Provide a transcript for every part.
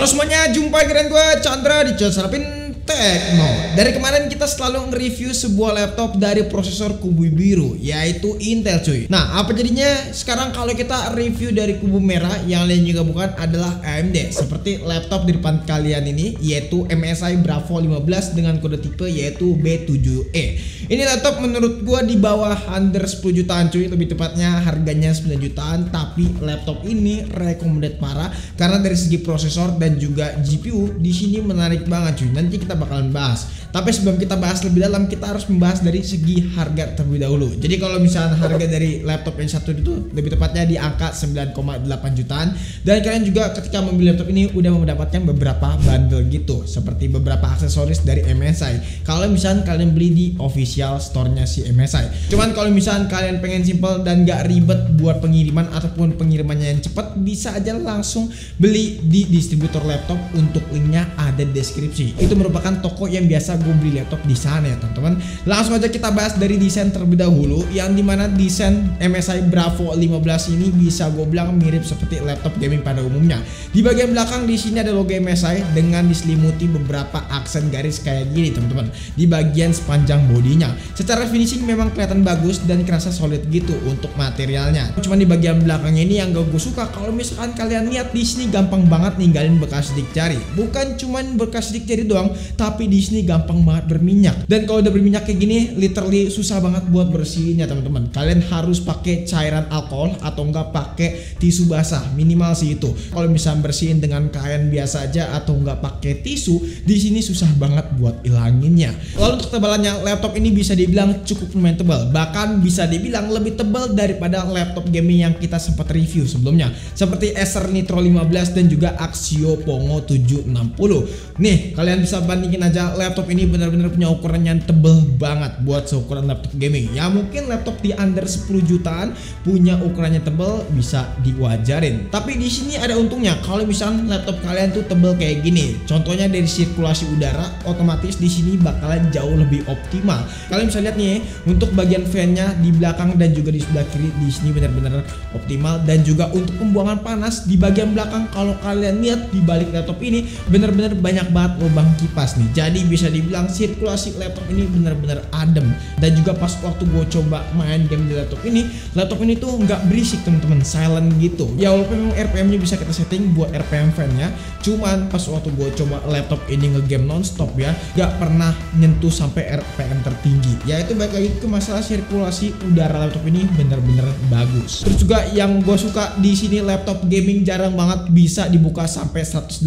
Halo semuanya, jumpa dengan gue Chandra di channel Serapin Tekno. Dari kemarin kita selalu nge-review sebuah laptop dari prosesor kubu biru, yaitu Intel cuy. Nah, apa jadinya sekarang kalau kita review dari kubu merah, yang lain juga bukan adalah AMD. Seperti laptop di depan kalian ini, yaitu MSI Bravo 15 dengan kode tipe yaitu B7E. Ini laptop menurut gue di bawah under 10 jutaan cuy, lebih tepatnya harganya 9 jutaan. Tapi laptop ini recommended parah karena dari segi prosesor dan juga GPU di sini menarik banget cuy. Nanti kita bakalan bahas. Tapi sebelum kita bahas lebih dalam, kita harus membahas dari segi harga terlebih dahulu. Jadi kalau misalnya harga dari laptop yang satu itu lebih tepatnya di angka 9,8 jutaan. Dan kalian juga ketika membeli laptop ini udah mendapatkan beberapa bundle gitu, seperti beberapa aksesoris dari MSI. Kalau misalnya kalian beli di official store-nya si MSI. Cuman kalau misalnya kalian pengen simple dan gak ribet buat pengiriman ataupun pengirimannya yang cepat, bisa aja langsung beli di distributor laptop. Untuk linknya ada di deskripsi. Itu merupakan toko yang biasa gue beli laptop di sana ya teman-teman. Langsung aja kita bahas dari desain terlebih dahulu, yang dimana desain MSI Bravo 15 ini bisa gue bilang mirip seperti laptop gaming pada umumnya. Di bagian belakang di sini ada logo MSI dengan diselimuti beberapa aksen garis kayak gini teman-teman di bagian sepanjang bodinya. Secara finishing memang kelihatan bagus dan kerasa solid gitu untuk materialnya. Cuman di bagian belakangnya ini yang gak gue suka, kalau misalkan kalian lihat di sini gampang banget ninggalin bekas sidik jari. Bukan cuman bekas sidik jari doang, tapi di sini gampang banget berminyak. Dan kalau udah berminyak kayak gini, literally susah banget buat bersihinnya teman-teman. Kalian harus pakai cairan alkohol atau enggak pakai tisu basah, minimal sih itu. Kalau misalnya bersihin dengan kain biasa aja atau enggak pakai tisu, di sini susah banget buat ilanginnya. Lalu untuk tebalannya, laptop ini bisa dibilang cukup lumayan tebal, bahkan bisa dibilang lebih tebal daripada laptop gaming yang kita sempat review sebelumnya, seperti Acer Nitro 15 dan juga Axio Pongo 760. Nih, kalian bisa bandingin aja, laptop ini benar-benar punya ukuran yang tebel banget buat seukuran laptop gaming. Ya mungkin laptop di under 10 jutaan punya ukurannya tebel bisa diwajarin. Tapi di sini ada untungnya, kalau misalnya laptop kalian tuh tebel kayak gini. Contohnya dari sirkulasi udara, otomatis di sini bakalan jauh lebih optimal. Kalian bisa lihat nih, untuk bagian fan-nya di belakang dan juga di sebelah kiri di sini benar-benar optimal. Dan juga untuk pembuangan panas di bagian belakang, kalau kalian lihat di balik laptop ini benar-benar banyak banget lubang kipas nih. Jadi bisa dibilang sirkulasi laptop ini benar-benar adem. Dan juga pas waktu gue coba main game di laptop ini tuh nggak berisik teman-teman, silent gitu. Ya walaupun memang RPM-nya bisa kita setting buat RPM fan-nya, cuman pas waktu gue coba laptop ini ngegame nonstop ya, nggak pernah nyentuh sampai RPM tertinggi. Ya itu balik lagi ke masalah sirkulasi udara laptop ini benar-benar bagus. Terus juga yang gue suka di sini, laptop gaming jarang banget bisa dibuka sampai 180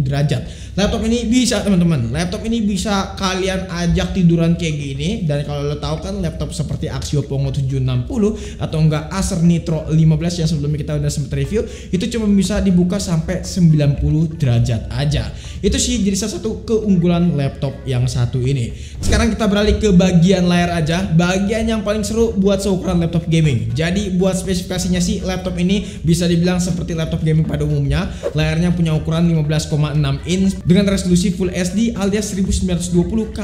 derajat. Laptop ini bisa teman-teman, laptop ini bisa kalian ajak tiduran kayak gini. Dan kalau lo tahu kan laptop seperti Axio Pongo 760 atau enggak Acer Nitro 15 yang sebelumnya kita udah sempat review, itu cuma bisa dibuka sampai 90 derajat aja. Itu sih jadi salah satu keunggulan laptop yang satu ini. Sekarang kita beralih ke bagian layar aja, bagian yang paling seru buat seukuran laptop gaming. Jadi buat spesifikasinya sih, laptop ini bisa dibilang seperti laptop gaming pada umumnya. Layarnya punya ukuran 15,6 inch dengan resolusi Full HD alias 1920 x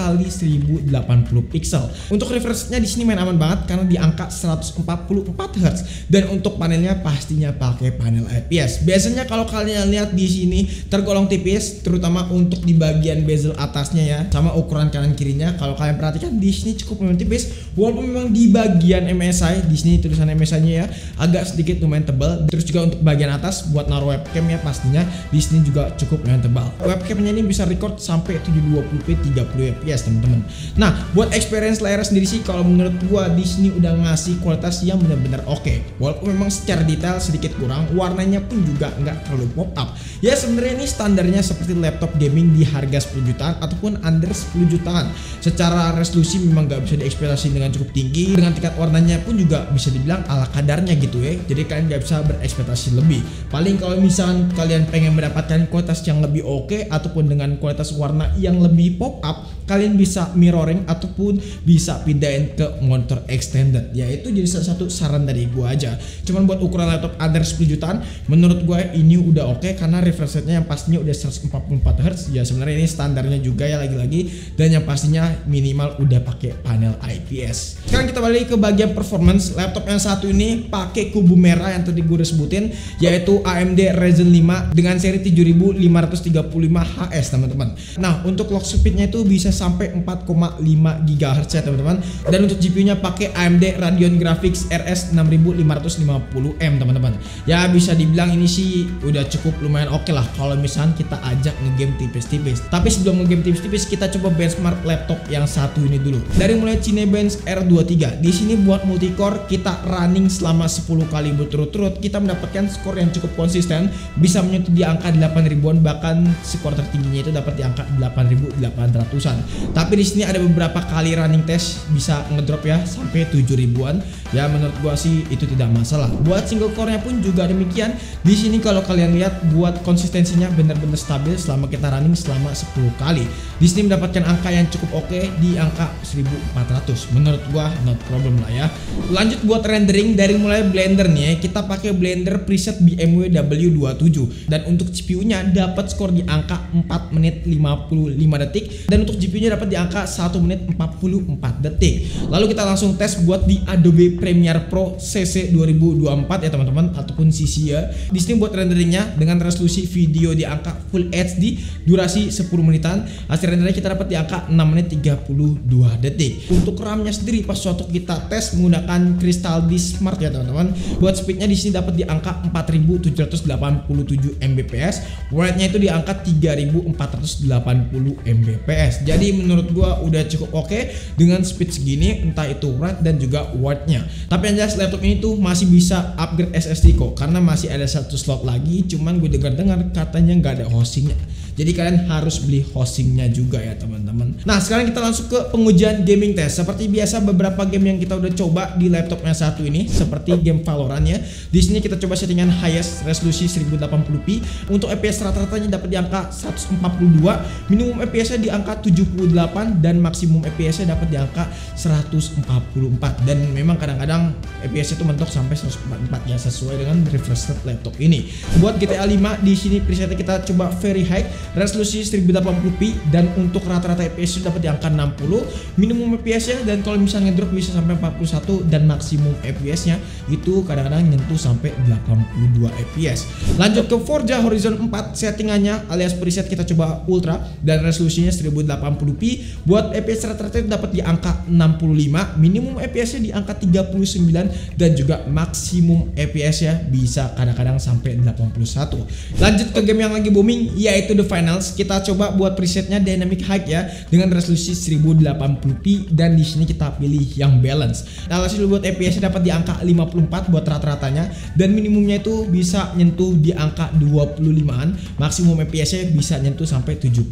1080 pixel. Untuk refresh-nya di sini main aman banget karena di angka 144 Hz. Dan untuk panelnya pastinya pakai panel IPS. Biasanya kalau kalian lihat di sini tergolong tipis, terutama untuk di bagian bezel atasnya ya, sama ukuran kanan kirinya. Kalau kalian perhatikan di sini cukup lumayan tipis, walaupun memang di bagian MSI di sini tulisan MSI-nya ya agak sedikit lumayan tebal. Terus juga untuk bagian atas buat naruh webcam ya, pastinya di sini juga cukup lumayan tebal. Webcamnya ini bisa record sampai 720p 30 fps teman-teman. Nah, buat experience layar sendiri sih, kalau menurut gua di sini udah ngasih kualitas yang benar-benar oke. Walaupun memang secara detail sedikit kurang, warnanya pun juga nggak terlalu pop up. Ya sebenarnya ini standarnya seperti laptop gaming di harga 10 jutaan ataupun under 10 jutaan. Secara resolusi memang nggak bisa diekspektasi dengan cukup tinggi. Dengan tingkat warnanya pun juga bisa dibilang ala kadarnya gitu ya. Jadi kalian nggak bisa berekspektasi lebih. Paling kalau misalkan kalian pengen mendapatkan kualitas yang lebih oke ataupun dengan kualitas warna yang lebih pop up, kalian bisa mirroring ataupun bisa pindahin ke monitor extended. Ya itu jadi salah satu saran dari gua aja. Cuman buat ukuran laptop under 10 jutaan, menurut gua ini udah oke karena refresh rate-nya yang pastinya udah 144 Hz. Ya sebenarnya ini standarnya juga ya lagi-lagi, dan yang pastinya minimal udah pakai panel IPS. Sekarang kita balik ke bagian performance. Laptop yang satu ini pakai kubu merah yang tadi gue udah sebutin, yaitu AMD Ryzen 5 dengan seri 7535 HS teman-teman. Nah untuk clock speednya itu bisa sampai 4,5 GHz ya teman-teman, dan untuk GPU-nya pakai AMD Radeon Graphics RS 6550M teman-teman. Ya bisa dibilang ini sih udah cukup lumayan oke lah kalau misalnya kita ajak ngegame tipis-tipis. Tapi sebelum ngegame tipis-tipis, kita coba benchmark laptop yang satu ini dulu. Dari mulai Cinebench R23. Di sini buat multicore kita running selama 10 kali berturut-turut, kita mendapatkan skor yang cukup konsisten, bisa menyentuh di angka 8.000-an, bahkan skor tertingginya itu dapat di angka 8.800-an. Tapi di sini ada beberapa kali running test bisa ngedrop ya sampai 7.000-an. Ya menurut gua sih itu tidak masalah. Buat single core-nya pun juga demikian. Di sini kalau kalian lihat buat konsistensinya benar-benar stabil selama kita running selama 10 kali. Di sini mendapatkan angka yang cukup oke di angka 1400. Menurut gua not problem lah ya. Lanjut buat rendering, dari mulai Blender nih ya, kita pakai Blender preset BMW W27, dan untuk CPU-nya dapat skor di angka 4 menit 55 detik, dan untuk GPU-nya dapat di angka 1 menit 44 detik. Lalu kita langsung tes buat di Adobe Premiere Pro CC 2024 ya teman-teman, ataupun CC ya. Di sini buat renderingnya dengan resolusi video di angka Full HD, durasi 10 menitan. Hasil renderingnya kita dapat di angka 6 menit 32 detik. Untuk RAM-nya sendiri pas suatu kita tes menggunakan Crystal Disk Smart ya teman-teman. Buat speednya di sini dapat di angka 4787 Mbps, write-nya itu di angka 3480 Mbps. Jadi menurut gua udah cukup oke dengan speed segini, entah itu write dan juga write-nya. Tapi yang jelas laptop ini tuh masih bisa upgrade SSD kok, karena masih ada satu slot lagi. Cuman gue dengar-dengar katanya nggak ada hostingnya. Jadi kalian harus beli hostingnya juga ya teman-teman. Nah sekarang kita langsung ke pengujian gaming test. Seperti biasa beberapa game yang kita udah coba di laptop yang satu ini, seperti game Valorant ya. Di sini kita coba settingan highest resolusi 1080p. Untuk FPS rata-ratanya dapat di angka 142, minimum FPS-nya di angka 78, dan maksimum FPS-nya dapat di angka 144. Dan memang kadang-kadang FPS-nya itu mentok sampai 144 ya, sesuai dengan refresh rate laptop ini. Buat GTA 5 di sini presetnya kita coba very high, resolusi 1080p, dan untuk rata-rata FPS itu dapat di angka 60, minimum FPS-nya, dan kalau misalnya drop bisa sampai 41, dan maksimum FPS-nya itu kadang-kadang nyentuh sampai 82 FPS. Lanjut ke Forza Horizon 4, settingannya alias preset kita coba ultra, dan resolusinya 1080p. Buat FPS rata-rata dapat di angka 65, minimum FPS-nya di angka 39, dan juga maksimum FPS-nya bisa kadang-kadang sampai 81. Lanjut ke game yang lagi booming, yaitu The Finals. Kita coba buat presetnya dynamic height ya, dengan resolusi 1080p, dan di sini kita pilih yang balance. Nah hasil buat FPS-nya dapat di angka 54 buat rata-ratanya, dan minimumnya itu bisa nyentuh di angka 25-an, maksimum FPS-nya bisa nyentuh sampai 75.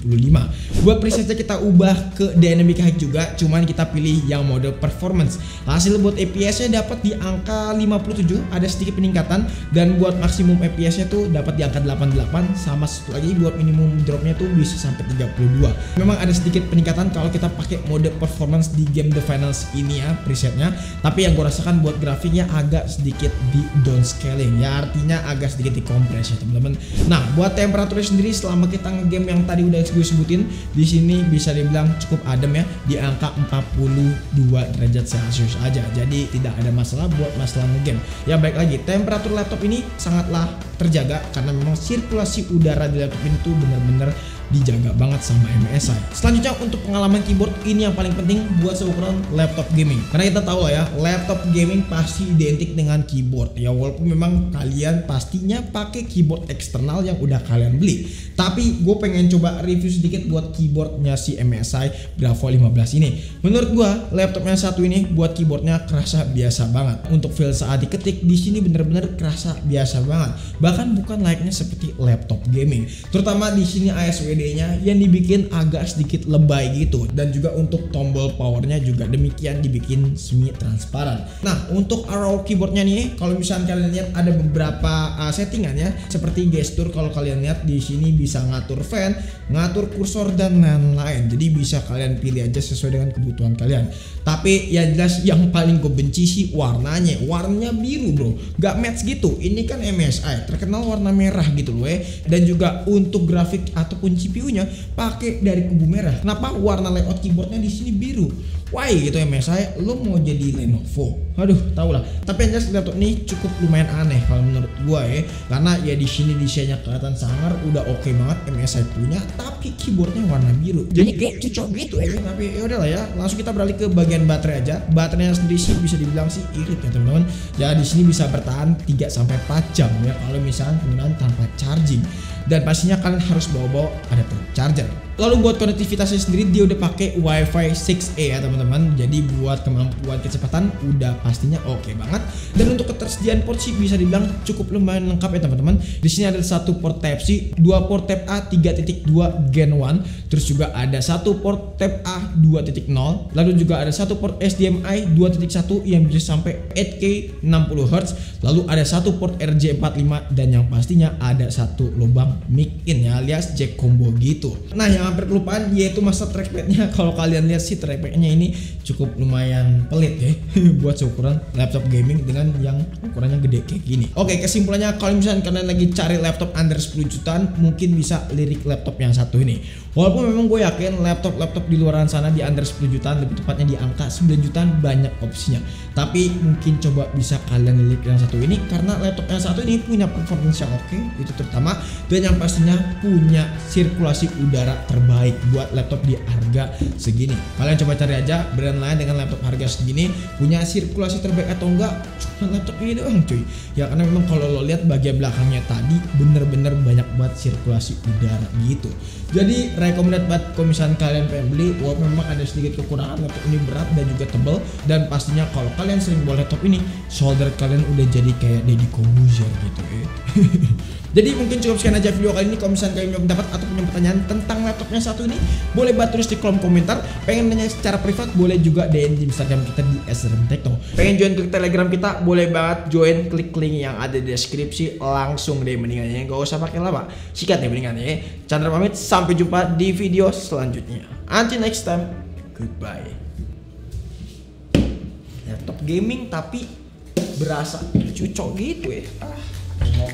Buat presetnya kita ubah ke dynamic height juga, cuman kita pilih yang mode performance. Hasil buat FPS-nya dapat di angka 57, ada sedikit peningkatan, dan buat maksimum FPS-nya tuh dapat di angka 88, sama satu lagi buat minimum dropnya tuh bisa sampai 32. Memang ada sedikit peningkatan kalau kita pakai mode performance di game The Finals ini ya presetnya, tapi yang gue rasakan buat grafiknya agak sedikit di downscaling ya, artinya agak sedikit dikompres ya teman-teman. Nah buat temperaturnya sendiri selama kita ngegame yang tadi udah gue sebutin, di sini bisa dibilang cukup adem ya, di angka 42 derajat Celcius aja, jadi tidak ada masalah buat masalah ngegame. Ya baik lagi, temperatur laptop ini sangatlah terjaga karena memang sirkulasi udara di laptop ini tuh bener-bener dijaga banget sama MSI. Selanjutnya untuk pengalaman keyboard, ini yang paling penting buat seukuran laptop gaming, karena kita tahu lah ya laptop gaming pasti identik dengan keyboard ya, walaupun memang kalian pastinya pakai keyboard eksternal yang udah kalian beli. Tapi gue pengen coba review sedikit buat keyboardnya si MSI Bravo 15 ini. Menurut gue laptop yang satu ini buat keyboardnya kerasa biasa banget. Untuk feel saat diketik di sini bener-bener kerasa biasa banget, bahkan bukan layaknya seperti laptop gaming. Terutama di sini ASWD RGB-nya yang dibikin agak sedikit lebay gitu, dan juga untuk tombol powernya juga demikian dibikin semi transparan. Nah, untuk arrow keyboardnya nih, kalau misalnya kalian lihat ada beberapa settingan ya, seperti gestur. Kalau kalian lihat di sini bisa ngatur fan, ngatur kursor dan lain-lain. Jadi bisa kalian pilih aja sesuai dengan kebutuhan kalian. Tapi ya jelas yang paling gue benci sih warnanya biru bro, gak match gitu. Ini kan MSI terkenal warna merah gitu loh dan juga untuk grafik ataupun CPU-nya pakai dari kubu merah. Kenapa warna layout keyboardnya di sini biru? Why gitu MSI, lo mau jadi Lenovo? Aduh, tau lah. Tapi yang jelas laptop ini cukup lumayan aneh kalau menurut gua ya, karena ya di sini desainnya kelihatan sangar, udah oke banget MSI punya, tapi keyboardnya warna biru. Jadi kayak cocok gitu ya. Tapi ya udahlah ya, langsung kita beralih ke bagian baterai aja. Baterainya sendiri sih bisa dibilang sih irit ya teman-teman. Ya di sini bisa bertahan 3 sampai 4 jam ya kalau misalnya penggunaan tanpa charging. Dan pastinya kalian harus bawa adapter charger. Lalu buat konektivitasnya sendiri dia udah pakai Wi-Fi 6E ya teman-teman. Jadi buat kemampuan kecepatan udah pastinya oke banget. Dan untuk ketersediaan port sih bisa dibilang cukup lumayan lengkap ya teman-teman. Di sini ada satu port Type C, 2 port Type A 3.2 Gen 1, terus juga ada satu port Type A 2.0, lalu juga ada satu port HDMI 2.1 yang bisa sampai 8K 60 Hz, lalu ada satu port RJ45 dan yang pastinya ada satu lubang mic in ya, alias jack combo gitu. Nah, yang hampir kelupaan yaitu master trackpadnya. Kalau kalian lihat sih trackpadnya ini cukup lumayan pelit ya buat seukuran laptop gaming dengan yang ukurannya gede kayak gini. Oke, kesimpulannya kalau misalnya kalian lagi cari laptop under 10 jutaan, mungkin bisa lirik laptop yang satu ini. Walaupun memang gue yakin laptop di luaran sana di under 10 jutaan, lebih tepatnya di angka 9 jutaan banyak opsinya. Tapi mungkin coba bisa kalian lirik yang satu ini, karena laptop yang satu ini punya performance yang oke, itu terutama, dan yang pastinya punya sirkulasi udara terbaik buat laptop di harga segini. Kalian coba cari aja brand lain dengan laptop harga segini punya sirkulasi terbaik atau enggak, cuma laptop ini doang cuy. Ya karena memang kalau lo lihat bagian belakangnya tadi bener-bener banyak banget sirkulasi udara gitu. Jadi recommended banget kalau misalnya kalian pengen beli, walaupun memang ada sedikit kekurangan, laptop ini berat dan juga tebal, dan pastinya kalau kalian sering bawa laptop ini, shoulder kalian udah jadi kayak Deddy Corbuzier gitu ya. Jadi mungkin cukup sekian aja video kali ini. Kalau misalnya kalian dapat atau punya pertanyaan tentang laptopnya satu ini, boleh banget tulis di kolom komentar. Pengen nanya secara privat, boleh juga DM di Instagram kita di @srmtechno. Pengen join ke Telegram kita, boleh banget join, klik link yang ada di deskripsi, langsung deh mendingannya, gak usah pakai lama, sikat deh mendingannya. Chandra pamit, sampai jumpa di video selanjutnya. Until next time, goodbye. Laptop gaming tapi berasa cucok gitu ya. Mau